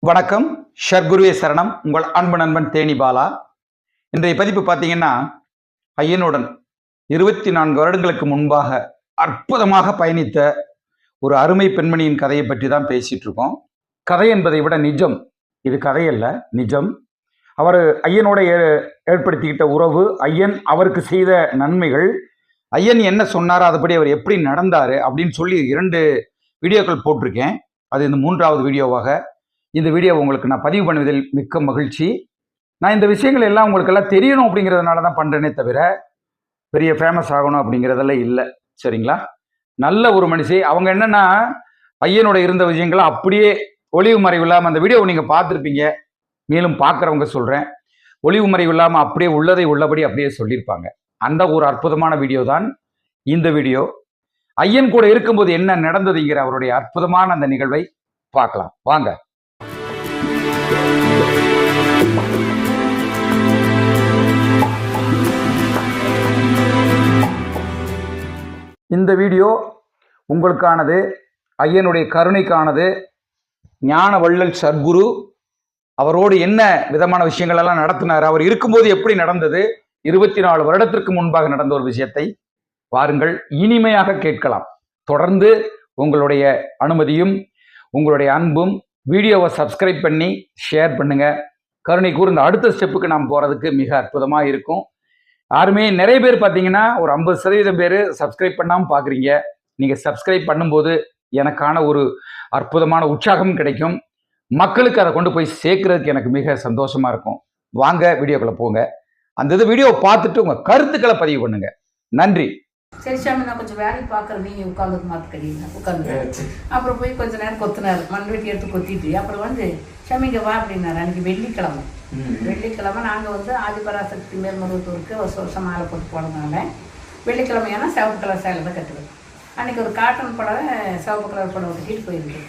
வணக்கம். ஷர்குருவே சரணம். உங்கள் அன்பு நண்பன் தேனி பாலா. இன்றைய பதிப்பு பார்த்தீங்கன்னா, ஐயனுடன் 24 வருடங்களுக்கு முன்பாக அற்புதமாக பயணித்த ஒரு அருமை பெண்மணியின் கதையை பற்றி தான் பேசிட்டு இருக்கோம். கதை என்பதை விட நிஜம். இது கதையல்ல, நிஜம். அவர் ஐயனோட ஏற்படுத்திக்கிட்ட உறவு, ஐயன் அவருக்கு செய்த நன்மைகள், ஐயன் என்ன சொன்னாரோ அதுபடி அவர் எப்படி நடந்தாரு அப்படின்னு சொல்லி 2 வீடியோக்கள் போட்டிருக்கேன். அது இந்த 3வது வீடியோவாக இந்த வீடியோ உங்களுக்கு நான் பதிவு பண்ணுவதில் மிக்க மகிழ்ச்சி. நான் இந்த விஷயங்கள் எல்லாம் உங்களுக்கு எல்லாம் தெரியணும் அப்படிங்கிறதுனால தான் பண்ணுறேனே தவிர பெரிய ஃபேமஸ் ஆகணும் அப்படிங்கிறதெல்லாம் இல்லை. சரிங்களா? நல்ல ஒரு மனுஷி. அவங்க என்னன்னா ஐயனோட இருந்த விஷயங்களை அப்படியே ஒளிவு மறைவு இல்லாமல், அந்த வீடியோவை நீங்கள் பார்த்துருப்பீங்க, மேலும் பார்க்குறவங்க சொல்கிறேன், ஒளிவு மறைவு இல்லாமல் அப்படியே உள்ளதை உள்ளபடி அப்படியே சொல்லியிருப்பாங்க. அந்த ஒரு அற்புதமான வீடியோ தான் இந்த வீடியோ. ஐயன் கூட இருக்கும்போது என்ன நடந்ததுங்கிற அவருடைய அற்புதமான அந்த நிகழ்வை பார்க்கலாம் வாங்க. இந்த வீடியோ உங்களுக்கானது, ஐயனுடைய கருணைக்கானது. ஞான வள்ளல் சர்க்குரு அவரோடு என்ன விதமான விஷயங்கள் எல்லாம் நடத்தினார், அவர் இருக்கும்போது எப்படி நடந்தது, 24 வருடத்திற்கு முன்பாக நடந்த ஒரு விஷயத்தை பாருங்கள், இனிமையாக கேட்கலாம். தொடர்ந்து உங்களுடைய அனுமதியும் உங்களுடைய அன்பும், வீடியோவை சப்ஸ்கிரைப் பண்ணி ஷேர் பண்ணுங்க. கருணை கூர்ந்த அடுத்த ஸ்டெப்புக்கு நாம் போகிறதுக்கு மிக அற்புதமாக இருக்கும். யாருமே நிறைய பேர் பார்த்தீங்கன்னா ஒரு 50% பேர் சப்ஸ்கிரைப் பண்ணாமல் பார்க்குறீங்க. நீங்கள் சப்ஸ்கிரைப் பண்ணும்போது எனக்கான ஒரு அற்புதமான உற்சாகம் கிடைக்கும். மக்களுக்கு அதை கொண்டு போய் சேர்க்கறதுக்கு எனக்கு மிக சந்தோஷமாக இருக்கும். வாங்க வீடியோக்குள்ளே போங்க. அந்த வீடியோவை பார்த்துட்டு உங்கள் கருத்துக்களை பதிவு பண்ணுங்க. நன்றி. சரி சாமி, நான் கொஞ்சம் வேலைக்கு பார்க்குறேன், நீங்கள் உட்காந்துக்கு மாற்றுக்கிறீங்க உட்காந்து. அப்புறம் போய் கொஞ்ச நேரம் கொத்தினார், மண்வெட்டி எடுத்து கொத்திட்டு அப்புறம் வந்து சாமி இங்கே வா அப்படின்னாரு. அன்றைக்கி வெள்ளிக்கிழமை நாங்கள் ஆதிபராசக்தி மேல்மருவத்தூருக்கு வருஷம் மாலை போட்டு போனதுனால வெள்ளிக்கிழமையான சிவப்பு கலர் சேலை தான் கட்டுவேன். அன்றைக்கி ஒரு காட்டன் புடவை, சிவப்பு கலர் புடவை கட்டிட்டு போயிருக்கு.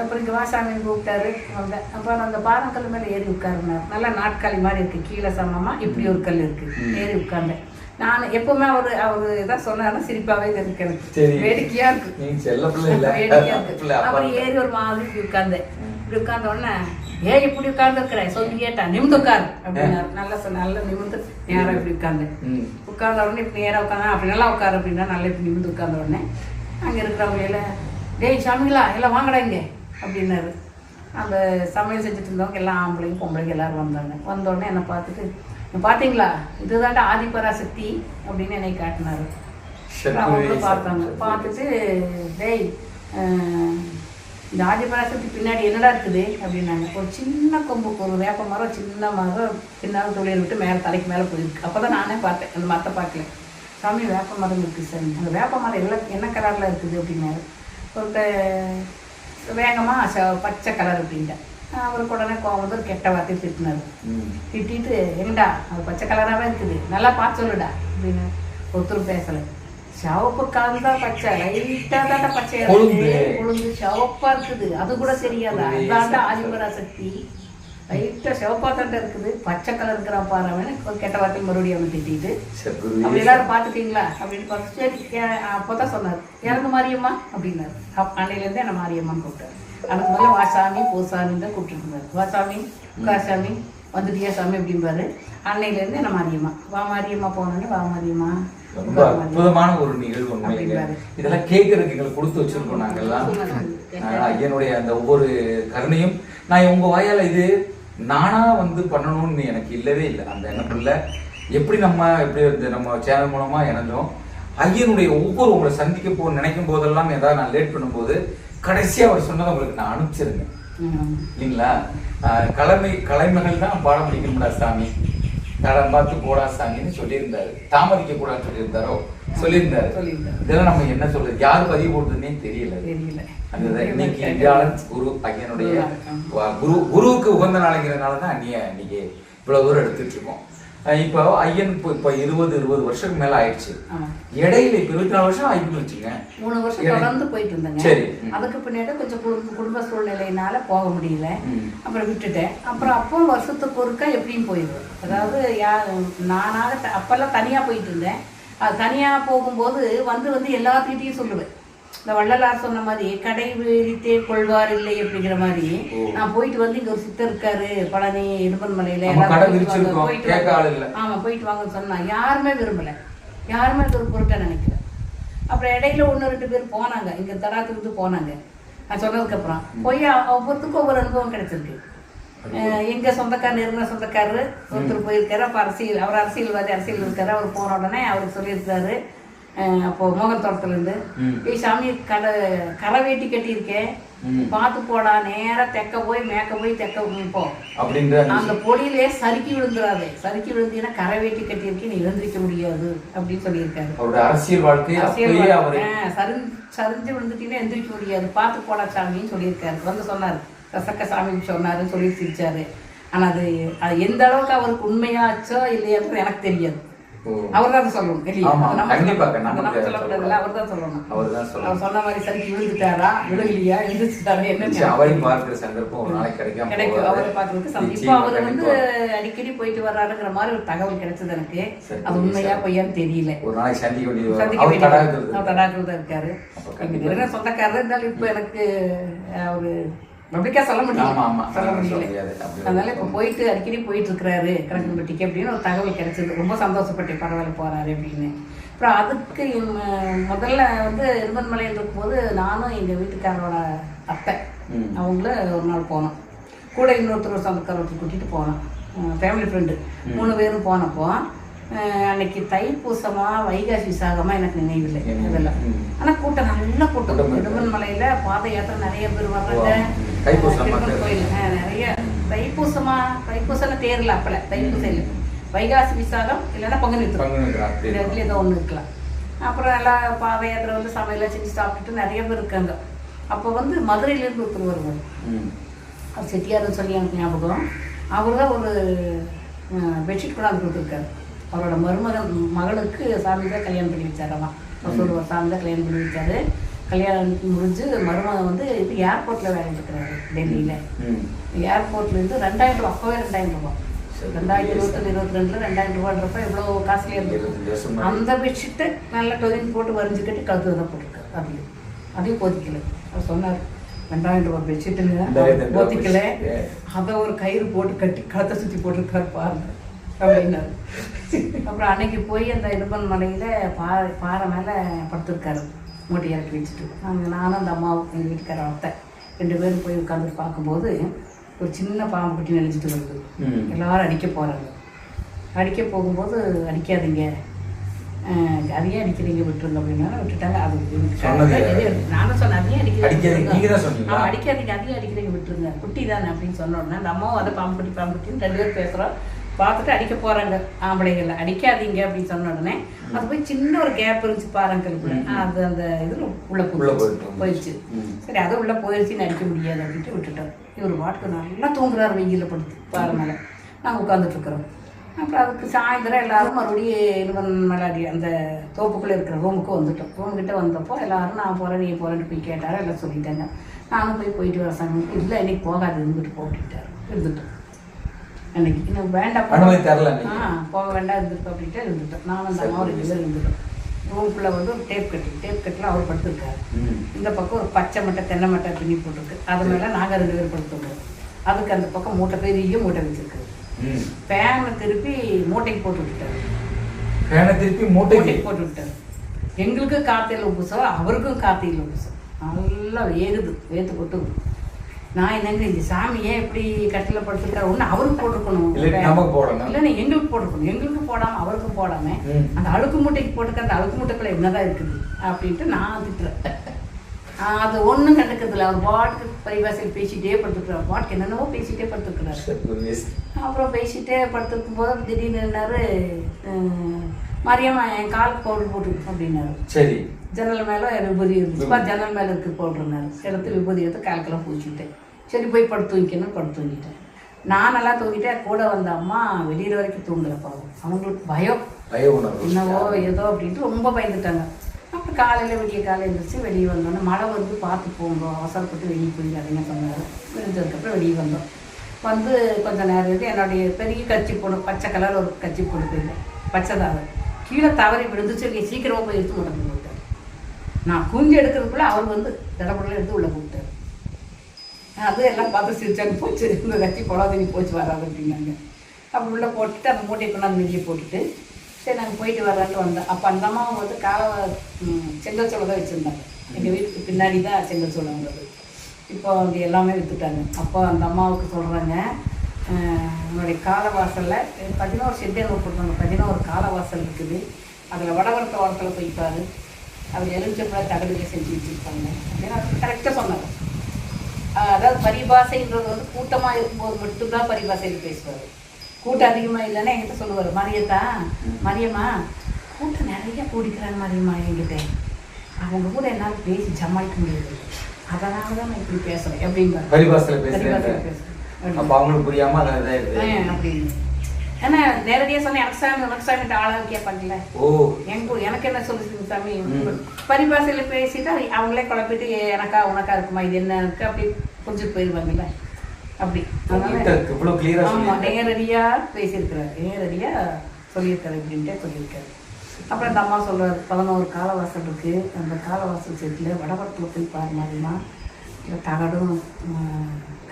அப்புறம் இங்கே வாசாமின்னு கூப்பிட்டாரு. வந்தேன். அப்புறம் அந்த பாதக்கல் மேலே ஏறி உட்காருனார். நல்லா நாட்காலி மாதிரி இருக்குது, கீழே சமமாக இப்படி ஒரு கல் இருக்குது. ஏறி உட்கார்ந்தேன். நான் எப்பவுமே அவர் இதான் சொன்னாருன்னா சிரிப்பாவே இருக்கு, எனக்கு வேடிக்கையா இருக்கு. அப்புறம் ஏறி ஒரு மாதிரி இப்படி உட்கார்ந்தேன். இப்படி உட்கார்ந்த உடனே இப்படி உட்கார்ந்து இருக்கிறேன் சொல்லி கேட்டா, நிமிந்து உட்காரு அப்படின்னாரு. நல்லா நிமிந்து நேரம் இப்படி உட்கார்ந்தேன். உட்கார்ந்த உடனே இப்படி நேரம் உட்காந்து அப்படி நல்லா உட்காரு அப்படின்னா நல்லா இப்படி நிமிந்து உட்கார்ந்த உடனே அங்கே இருக்கிறவங்கள டேய் சாமிங்களா எல்லாம் வாங்கடா இங்கே அப்படின்னாரு. அந்த சமையல் செஞ்சுட்டு இருந்தவங்க எல்லாம் ஆம்பளைங்க பொம்பளைங்க எல்லாரும் வந்தாங்க. வந்தோடனே என்னை பார்த்துட்டு, பார்த்தீங்களா இதுதான்டா ஆதிபராசக்தி அப்படின்னு என்னை காட்டினாரு. அவங்களும் பார்த்தாங்க. பார்த்துட்டு டேய் இந்த ஆதிபராசக்தி பின்னாடி என்னடா இருக்குது அப்படின்னாங்க. ஒரு சின்ன கொம்புக்கு ஒரு வேப்ப மரம், சின்ன மரம் பின்னால் தொழில் விட்டு மேலே தலைக்கு மேலே போயிருக்கு. அப்போ தான் நானே பார்த்தேன், அந்த மரத்தை பார்க்கல. சாமி வேப்ப மரம் இருக்குது சாமி, அந்த வேப்ப மரம் எல்லாம் என்ன கலரில் இருக்குது அப்படின்னாரு. ஒரு வேகமாக பச்சை கலர் அப்படின்ட்டேன். அவருக்கு உடனே கோவம் வந்து ஒரு கெட்ட வார்த்தையை திட்டினார். திட்டிட்டு எங்கடா அது பச்சை கலராகவே இருக்குது, நல்லா பார்த்து சொல்லுடா அப்படின்னு. ஒருத்தரும் பேசலை. சிவப்பு கலர் தான் பச்சை, லைட்டாக தாண்டா பச்சையாக இருக்குது, உளுந்து சிவப்பாக இருக்குது, அது கூட தெரியாதா, அதாண்டா ஆதிபராசக்தி, லைட்டாக சிவப்பாக தாண்டா இருக்குது, பச்சை கலர் இருக்கிற பாருன்னு ஒரு கெட்ட வார்த்தை மறுபடியும் அவனை திட்டிட்டு, அப்படி எல்லாரும் பார்த்துட்டீங்களா அப்படின்னு பார்த்து சரி. அப்போ தான் சொன்னார், இறந்து மாரியம்மா அப்படின்னாரு. அன்னையிலேருந்தே என்ன மாரியம்மான்னு கூப்பிட்டாரு. அதுக்கு முதல்ல வாசாமி போசாமின்னு தான் கூப்பிட்டுருந்தாரு. வாசாமி உட்காசாமி வந்துட்டியா சாமி அப்படின்பாரு. அன்னையிலேருந்து என்ன மாரியம்மா, வா மாரியம்மா போனோன்னு வா மாரியம்மா. ரொம்ப அற்புதமான ஒரு நிகழ்வு. இதெல்லாம் கேட்கறதுக்கு எங்களுக்கு கொடுத்து வச்சிருக்கோம் நாங்கெல்லாம். ஐயனுடைய அந்த ஒவ்வொரு கருணையும் நான் உங்க வாயால இது நானா பண்ணணும்னு எனக்கு இல்லவே இல்லை. அந்த எண்ணத்துல எப்படி நம்ம சேனல் மூலமா இணைஞ்சோம். ஐயனுடைய ஒவ்வொரு உங்களை சந்திக்க நினைக்கும் போதெல்லாம் ஏதாவது நான் லேட் பண்ணும்போது கடைசியா அவர் சொன்னதை உங்களுக்கு நான் அனுப்பிச்சிருந்தேன் இல்லைங்களா? கலைமகள் தான் பாடம் படிக்கணும்டா சாமி, தடம் பார்த்து போடா சாமின்னு சொல்லியிருந்தாரு. தாமதிக்க கூடாதுன்னு சொல்லியிருந்தாரு. இதெல்லாம் நம்ம என்ன சொல்றது, யார் பதிவு போடுறதுன்னே தெரியல. அதுதான் இன்னைக்கு குரு ஐயனுடைய குருவுக்கு உகந்த நாளைங்கிறதுனாலதான் இன்னைக்கு இவ்வளவு தூரம் எடுத்துட்டு இருக்கோம். இப்போ ஐயன் இப்போ 20 வருஷத்துக்கு மேல ஆயிடுச்சு. இடையில இப்ப 24 வருஷம் ஆயிடுச்சு வச்சுங்க. 3 வருஷம் தொடர்ந்து போயிட்டு இருந்தேங்க. சரி. அதுக்கு பின்னாடி கொஞ்சம் குடும்ப சூழ்நிலையினால போக முடியல, அப்புறம் விட்டுட்டேன். அப்புறம் அப்போ வருஷத்துக்கு ஒருக்கா எப்படியும் போயிடுவேன். அதாவது நானாக அப்பெல்லாம் தனியா போயிட்டு இருந்தேன். அது தனியா போகும்போது வந்து எல்லாத்துக்கிட்டையும் சொல்லுவேன், இந்த வள்ளலார் சொன்ன மாதிரி கடை விரித்தே கொள்வார் இல்லை அப்படிங்கிற மாதிரி நான் போயிட்டு வந்து இங்க ஒரு சித்தர் இருக்காரு பழனி இடும்பன் மலையில ஆமா போயிட்டு வாங்கன்னு சொன்னா யாருமே விரும்பல, யாருமே அது ஒரு பொருட்டை நினைக்கல. அப்புறம் இடையில 1-2 பேர் போனாங்க, இங்க தடாத்துக்கு போனாங்க. நான் சொன்னதுக்கு அப்புறம் போய் ஒவ்வொருத்துக்கும் ஒவ்வொரு அனுபவம் கிடைச்சிருக்கு. எங்க சொந்தக்காரர் நெருங்கின சொந்தக்காரரு ஒருத்தர் போயிருக்காரு. அப்ப அவர் அரசியல் இருக்காரு. அவர் போன உடனே அவருக்கு சொல்லியிருக்காரு, அப்போ மோகன் தோட்டத்துல இருந்து போய் சாமி கரை வேட்டி கட்டியிருக்கேன், பார்த்து போடா, நேரா தெக்க போய் மேக்க போய் தெக்க போ அப்படின்ற அந்த பொடியிலே சறுக்கி விழுந்துடாதே, சறுக்கி விழுந்தீங்கன்னா கரை வேட்டி கட்டியிருக்கேன், நீ எழுந்திரிக்க முடியாது அப்படின்னு சொல்லியிருக்காரு. அரசியல் வாழ்க்கை சரிஞ்சு விழுந்துட்டீங்கன்னா எந்திரிக்க முடியாது, பார்த்து போடா சாமின்னு சொல்லியிருக்காரு. வந்து சொன்னாரு, ரசக்க சாமி சொன்னாருன்னு சொல்லி சிரிச்சாரு. ஆனா அது எந்த அளவுக்கு அவருக்கு உண்மையாச்சோ இல்லையான்னு எனக்கு தெரியாது. அவர் தான் சொல்லணும் இல்லையா? நம்ம சொல்லக்கூடாதுல்ல, அவர் தான் சொல்லணும். அவர் சொன்ன மாதிரி சரிக்கு விழுந்துட்டாரா விழுகலையா எழுந்துட்டாரா என்ன கிடைக்கும் அவரை பார்க்கறதுக்கு. இப்போ அவர் வந்து அடிக்கடி போயிட்டு வர்றாருங்கிற மாதிரி ஒரு தகவல் கிடைச்சது எனக்கு. அது உண்மையா பொய்யான்னு தெரியல. சந்திக்க தடாக்கள் தான் இருக்காரு. எங்க நிறைய சொந்தக்காரர் இருந்தாலும் இப்போ எனக்கு அவரு பப்ளிக்கா சொல்ல முடியல. அதனால இப்ப போயிட்டு அடிக்கடி போயிட்டு இருக்கிறாரு கணக்கன்பட்டிக்கு அப்படின்னு ஒரு தகவல் கிடைச்சது. ரொம்ப சந்தோஷப்பட்டேன், பரவாயில்ல போறாரு அப்படின்னு. அப்புறம் அதுக்கு முதல்ல வந்து இரும்பன்மலையில் இருக்கும்போது நானும் எங்க வீட்டுக்காரோட அத்தை அவங்கள ஒரு நாள் போனோம். கூட இன்னொருத்தர் சொந்தக்காரத்தை கூட்டிட்டு போனோம், ஃபேமிலி ஃப்ரெண்டு 3 பேரும் போனப்போ அன்னைக்கு தைப்பூசமா வைகாசி விசாகமா எனக்கு நினைவில்லை அதெல்லாம். ஆனா கூட்டம் நல்ல கூட்டம். இடும்பன் மலையில பாத யாத்திரை நிறைய பேர் வர்றாங்க. கோயில் நிறைய தைப்பூசம் தேர்ல அப்பல தைப்பூசம் இல்லை, வைகாசி விசாகம் இல்லைன்னா பங்குனி இதுல ஏதோ ஒண்ணு இருக்கலாம். அப்புறம் எல்லாம் பாத யாத்திரை வந்து சமையல செஞ்சு சாப்பிட்டுட்டு நிறைய பேர் இருக்காங்க. அப்போ வந்து மதுரையில இருந்து ஒருத்தர் வருவார், அவர் செட்டியாருன்னு சொல்லி எனக்கு ஞாபகம். அவர் தான் ஒரு பெட்ஷீட் கொண்டாந்து கொடுத்துருக்காரு. அவரோட மகளுக்கு சாமி தான் கல்யாணம் பண்ணி வச்சாரம்மா. சொல்லுவார், சாமி தான் கல்யாணம் பண்ணி வச்சாரு. கல்யாணம் முடிஞ்சு மருமகன் வந்து இது ஏர்போர்ட்ல வேலை இருக்கிறாரு டெல்லியில. ஏர்போர்ட்ல இருந்து 2000 ரூபா, அப்பவே 2000 ரூபா, 2021-22 2000 ரூபான்றப்ப எவ்வளோ காஸ்ட்லியா இருந்தது. அந்த பெட்ஷீட்டை நல்லா டொயின் போட்டு வரைஞ்சு கட்டி கழுத்து தான் போட்டிருக்காரு. அதையும் போதிக்கல. அவர் சொன்னார், 2000 ரூபா பெட்ஷீட்டுங்க போத்திக்கல, அதை ஒரு கயிறு போட்டு கட்டி கழுத்தை சுற்றி போட்டிருக்காரு பாருங்க அப்படின்னாரு. அப்புறம் அன்னைக்கு போய் அந்த இடும்பன் மலையில பாறை மேலே படுத்திருக்காரு, மூட்டை இறக்கி வச்சுட்டு. நானும் அந்த அம்மாவும் எங்கள் வீட்டுக்கார அத்தை 2 பேரும் போய் உட்காந்து பார்க்கும்போது ஒரு சின்ன பாம்பு குட்டி நினைச்சிட்டு வருது. எல்லாரும் அடிக்க போகிறாங்க. அடிக்க போகும்போது அடிக்காதீங்க, அதையே அடிக்கிறீங்க விட்டுருங்க அப்படின்னா விட்டுட்டாங்க. அது நானும் சொன்னேன், அதையே அடிக்கிறீங்க அதையே அடிக்கிறீங்க விட்டுருங்க, குட்டி தானே அப்படின்னு சொன்ன உடனே அந்த அம்மாவும் அதை பாம்பு குட்டின்னு 2 பேர் பேசுகிறோம். பார்த்துட்டு அடிக்க போகிறாங்க ஆம்பளைகளை, அடிக்காதீங்க அப்படின்னு சொன்ன உடனே அது போய் சின்ன ஒரு கேப் இருந்துச்சு பாருங்களுக்குள்ள, அது அந்த இதில் உள்ளே போயிடுச்சு. சரி அது உள்ளே போயிடுச்சுன்னு அடிக்க முடியாது அப்படின்ட்டு விட்டுட்டோம். இவர் வாட்டுக்கு நல்லா தூங்குறாரு வெயிலில் படுத்து பாறை மேலே. நாங்கள் உட்காந்துட்ருக்குறோம். அப்புறம் அதுக்கு சாயந்தரம் எல்லாரும் மறுபடியும் மலாடி அந்த தோப்புக்குள்ளே இருக்கிற ரூமுக்கு வந்துட்டோம். ரூம்கிட்ட வந்தப்போ எல்லாரும் நான் போகிறேன் நீ போகிறேன்னு போய் கேட்டாரு. எல்லாம் சொல்லிட்டாங்க. நானும் போயிட்டு வர சாமி இல்லை இன்னைக்கு போகாது இருந்துட்டு போட்டுட்டாரு. இருந்துட்டோம். அன்னைக்கு இன்னும் வேண்டாம் போக வேண்டாம் இருந்துருக்கோம் அப்படின்ட்டு இருந்துட்டோம். நானும் அந்த அம்மா 2 பேர் இருந்துட்டோம். ரூம்குள்ளே வந்து ஒரு டேப் கட்டில் அவர் படுத்துருக்காரு. இந்த பக்கம் ஒரு பச்சை மட்டை தென்னை மட்டை பின்னி போட்டிருக்கு, அது மேலே நாங்கள் 2 பேர் படுத்துருக்கோம். அதுக்கு அந்த பக்கம் மூட்டை பெரிய மூட்டை வச்சிருக்கு. ஃபேனை திருப்பி மூட்டைக்கு போட்டு விட்டுட்டாரு. மூட்டைக்கு போட்டு விட்டாரு. எங்களுக்கு கார்த்தியில் உப்புசம், அவருக்கும் கார்த்தியில் உப்புசம். நல்லா வேத்து கொட்டுது. நான் என்னங்க இந்த சாமியே எப்படி கட்டில படுத்துருக்காரு, ஒன்று அவருக்கு போட்டிருக்கணும் இல்லைன்னா எங்களுக்கு போட்டிருக்கணும். எங்களுக்கு போடாமல் அவருக்கும் போடாமல் அந்த அழுக்கு மூட்டைக்கு போட்டுக்க அந்த அழுக்கு மூட்டைக்குள்ள என்னதான் இருக்குது அப்படின்ட்டு நான் திட்டுறேன். அது ஒன்றும் கண்டுக்கிறதில்ல. அவர் பாட்டுக்கு பரிபாசையில் பேசிகிட்டே படுத்துக்கிறார். பாட்டுக்கு என்னென்னவோ பேசிகிட்டே படுத்துக்கிறாரு. அப்புறம் பேசிகிட்டே படுத்துருக்கும் போது திடீர்னு என்னாரு, மரியம்மா என் கால் பவுடர் போட்டு அப்படின்னாரு. சரி ஜன்னல் மேலே விபூதி இருந்துச்சுப்பா, ஜன்னல் மேலே இருக்கு பவுடர்னாரு. எடுத்து விபூதி எடுத்து கால்கெல்லாம் பூச்சிட்டேன். சரி போய் படுத்து தூங்கிக்கணும்னு படுத்து தூங்கிட்டேன். நான் நல்லா தூங்கிட்டேன். கூட வந்த அம்மா வெளியில் வரைக்கும் தூங்கலை பாவம். அவங்களுக்கு பயம் என்னவோ ஏதோ அப்படின்ட்டு ரொம்ப பயந்துட்டாங்க. அப்புறம் காலையில் விடிய காலையில் இருந்துச்சு. வெளியே வந்தோன்னே மழை வந்து பார்த்து போங்கோ, அவசரப்பட்டு வெளியே போயிடாதீங்க சொன்னார். விழுந்ததுக்கப்புறம் வெளியே வந்தோம். வந்து கொஞ்சம் நேரம் இருந்து என்னுடைய பெரிய கச்சி பொண்ணு, பச்சை கலர் ஒரு கச்சி பொண்ணு போயிருந்தேன், பச்சை தாவரை கீழே தவறி விழுந்துச்சு. நீ சீக்கிரமாக போய் எடுத்து முடங்கி போட்டார். நான் குஞ்சு எடுக்கிறதுக்குள்ள அவர் வந்து தடப்படலாம் எடுத்து உள்ள கூப்பிட்டாரு. அது எல்லாம் பார்த்து சிரிச்சாங்க. போச்சு இந்த கட்சி குழந்தைங்க போச்சு வராது அப்படின்னாங்க. அப்படி உள்ள போட்டுட்டு அந்த மூட்டையை கொண்டாந்து நெஞ்சு போட்டுட்டு சரி நாங்கள் போயிட்டு வரான்ட்டு வந்தோம். அப்போ அந்த அம்மாவும் வந்து செங்கல் சோளம் தான் வச்சுருந்தாங்க. எங்கள் வீட்டுக்கு பின்னாடி தான் செங்கல் சோளம் வந்தது. இப்போ அவங்க எல்லாமே விற்றுட்டாங்க. அப்போ அந்த அம்மாவுக்கு சொல்கிறாங்க, உங்களுடைய காலவாசலில் 11 செட்டே போட்டுருந்தாங்க. 11 காலவாசல் இருக்குது. அதில் வடவரத்த ஓரத்தில் போய்ப்பாரு. அதில் எலுமிச்சப்பழ தகடுகளை செஞ்சு வச்சுருப்பாங்க அப்படின்னு அது கரெக்டாக சொன்னாங்க. அதாவது பரிபாசைன்றது வந்து கூட்டமாக இருக்கும்போது மட்டும்தான் பரிபாசையில் பேசுவார். கூட்டம் அதிகமாக இல்லைன்னா என்கிட்ட சொல்லுவார், மரியம்மா கூட்டம் நிறைய கூடிக்கிறாங்க மரியம்மா என்கிட்ட, அவங்க கூட என்னால் பேசி சமாளிக்க முடியாது, அதனால தான் நான் இப்படி பேசுகிறேன் அப்படின்பாரு. பரிபாசையில் பேசுகிறேன் அப்போ அவங்களுக்கு புரியாமல் அதான் அப்படின்னு. ஏன்னா நேரடியாக சொன்னேன், எனக்கு சாமி ஆளாக கேட்பாங்கல்ல. எனக்கு என்ன சொல்லுது சாமி, பரிபாசையில் பேசிட்டு அவங்களே குழப்பிட்டு எனக்கா உனக்கா இருக்குமா இது என்ன இருக்கு அப்படி புரிஞ்சுட்டு போயிடுவாங்கல்ல. அப்படி ஆமாம் நேரடியாக பேசியிருக்கிறார், நேரடியாக சொல்லியிருக்காரு அப்படின்ட்டே சொல்லியிருக்காரு. அப்புறம் அந்த அம்மா சொல்கிறார், 11 காலவாசல் இருக்குது. அந்த காலவாசல் செட்டில் வடவரத்தில் போய் பாரு மாதிரிமா இல்லை தகடும்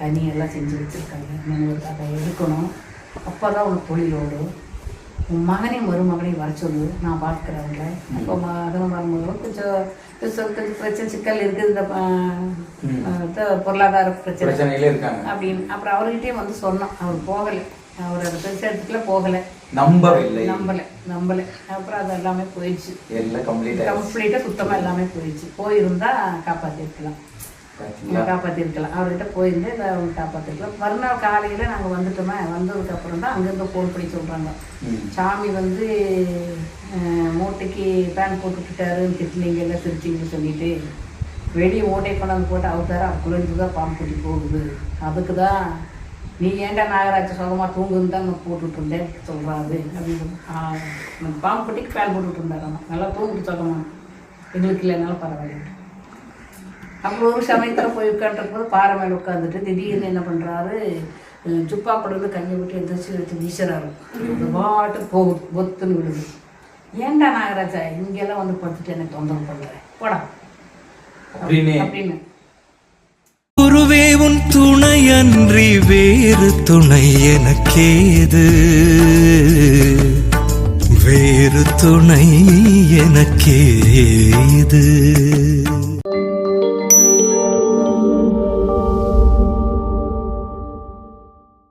கனி எல்லாம் செஞ்சு வச்சுருக்காங்க. நீங்கள் அதை எடுக்கணும், அப்போ தான் உனக்கு தொழிலோடு உன் மகனையும் மருமகனையும் வர சொல்லு, நான் பார்க்குறவங்கள. அப்போ மகனும் மருமகளும் கொஞ்சம் பிரச்சனை சிக்கல் இருக்குது, இந்த பொருளாதார பிரச்சனை அப்படின்னு. அப்புறம் அவர்கிட்டயும் வந்து சொன்னோம். அவர் போகலை, அவர் அதை பெருசாக இடத்துக்குள்ள போகலை, நம்பலை. அப்புறம் அது எல்லாமே போயிடுச்சு, கம்ப்ளீட்டாக சுத்தமாக எல்லாமே போயிடுச்சு. போயிருந்தா காப்பாற்றிருக்கலாம். அவர்கிட்ட போயிருந்து இதை அவங்க காப்பாற்றிருக்கலாம். மறுநாள் காலையில் நாங்கள் வந்துட்டோமே, வந்ததுக்கப்புறம் தான் அங்கேருந்து ஃபோன் பண்ணி சொல்கிறாங்க, சாமி வந்து மூட்டைக்கு பேன் போட்டுக்கிட்டாருன்னு திட்டினீங்கல்ல சிரிச்சிங்கன்னு சொல்லிட்டு வெளியே மூட்டையை கொண்டாந்து போட்டு அவுத்தாரு. அதுக்குள்ளேருந்து தான் பாம்பு குட்டி போகுது, அதுக்கு தான் நீ ஏன்டா நாகராஜ சுகமாக தூங்குன்னு தான் நான் போட்டுட்டு இருந்தேன் சொல்கிறாரு அப்படின்னு. பாம்பு குட்டிக்கு பேன் போட்டுட்டு இருந்தாராம், நல்லா தூங்கிட்டு சுகமா, எங்களுக்கு இல்லைனாலும் பரவாயில்ல. அப்புறம் ஒரு சமயத்தில் போய் உட்காந்துருக்கும்போது பாறை மேலே உட்காந்துட்டு திடீர்னு என்ன பண்ணுறாரு, சுப்பா கொண்டு கையை விட்டு எந்திரிச்சு வச்சு வீசுறாரு. இந்த பாட்டு போகுது, ஒத்துன்னு விடுது. ஏன்டா நாகராஜா இங்கெல்லாம் வந்து படுத்துட்டு எனக்கு தொந்தரவு பண்ணுறேன் போடா அப்படின்னு. குருவே உன் துணையன்றி வேறு துணை எனக்கேது, வேறு துணை எனக்கேது.